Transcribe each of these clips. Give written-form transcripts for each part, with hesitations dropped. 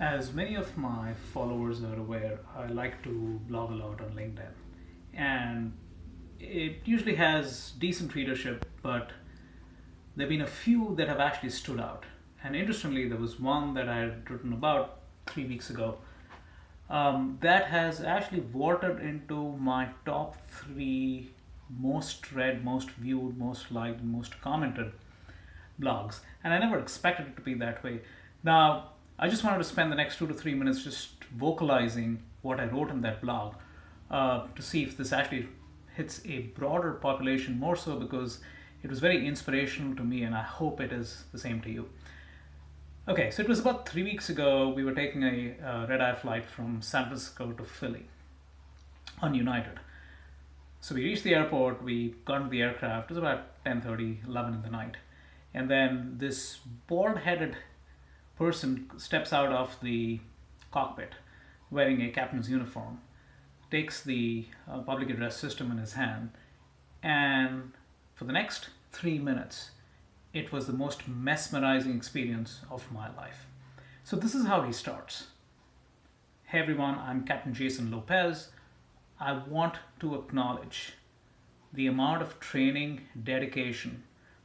As many of my followers are aware, I like to blog a lot on LinkedIn, and it usually has decent readership, but there have been a few that have actually stood out. And interestingly, there was one that I had written about 3 weeks ago that has actually voted into my top three most read, most viewed, most liked, and most commented blogs. And I never expected it to be that way. Now, I just wanted to spend the next 2 to 3 minutes just vocalizing what I wrote in that blog to see if this actually hits a broader population, more so because it was very inspirational to me and I hope it is the same to you. Okay, so it was about 3 weeks ago. We were taking a red-eye flight from San Francisco to Philly on United. So we reached the airport, we got into the aircraft. It was about 10:30, 11 in the night. And then this bald-headed person steps out of the cockpit wearing a captain's uniform, takes the public address system in his hand, and for the next 3 minutes, it was the most mesmerizing experience of my life. So this is how he starts. Hey everyone, I'm Captain Jason Lopez. I want to acknowledge the amount of training, dedication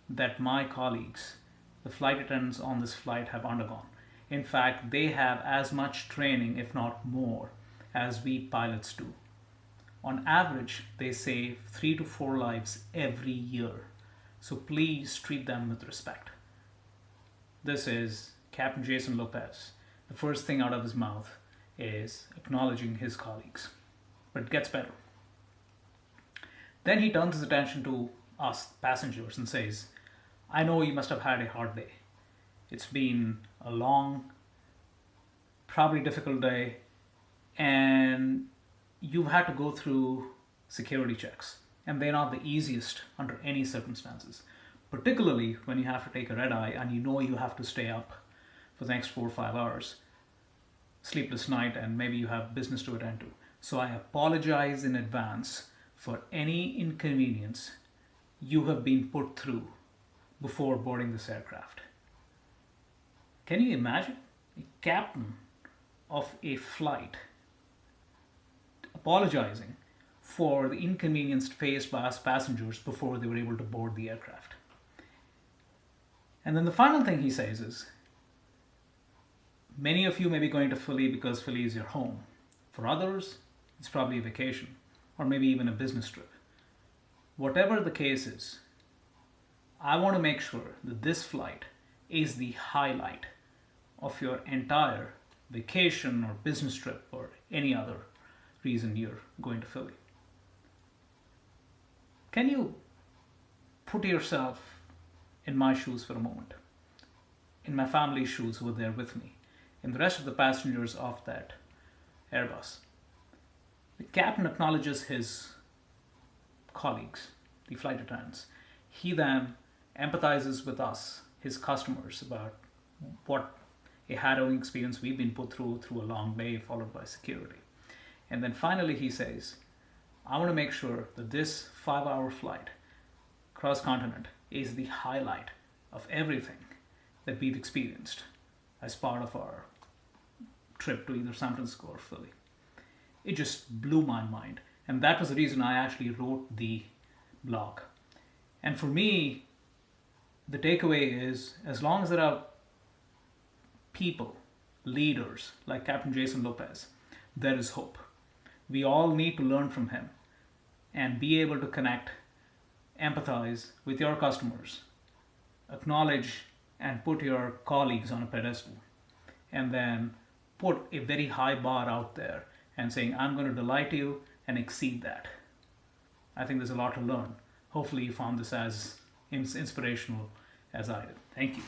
that my colleagues, the flight attendants on this flight, have undergone. In fact, they have as much training, if not more, as we pilots do. On average, they save 3 to 4 lives every year. So please treat them with respect. This is Captain Jason Lopez. The first thing out of his mouth is acknowledging his colleagues. But it gets better. Then he turns his attention to us passengers and says, I know you must have had a hard day. It's been a long, probably difficult day, and you've had to go through security checks, and they're not the easiest under any circumstances, particularly when you have to take a red eye and you know you have to stay up for the next 4 or 5 hours, sleepless night, and maybe you have business to attend to. So I apologize in advance for any inconvenience you have been put through before boarding this aircraft. Can you imagine a captain of a flight apologizing for the inconvenience faced by us passengers before they were able to board the aircraft? And then the final thing he says is, many of you may be going to Philly because Philly is your home. For others, it's probably a vacation or maybe even a business trip. Whatever the case is, I want to make sure that this flight is the highlight of your entire vacation or business trip or any other reason you're going to Philly. Can you put yourself in my shoes for a moment? In my family's shoes who were there with me, in the rest of the passengers of that Airbus. The captain acknowledges his colleagues, the flight attendants. He then empathizes with us, his customers, about what a harrowing experience we've been put through a long day followed by security. And then finally he says, I want to make sure that this 5-hour flight cross-continent is the highlight of everything that we've experienced as part of our trip to either San Francisco or Philly. It just blew my mind. And that was the reason I actually wrote the blog. And for me, the takeaway is, as long as there are people, leaders like Captain Jason Lopez, there is hope. We all need to learn from him and be able to connect, empathize with your customers, acknowledge and put your colleagues on a pedestal, and then put a very high bar out there and saying, I'm going to delight you and exceed that. I think there's a lot to learn. Hopefully you found this as inspirational as I did. Thank you.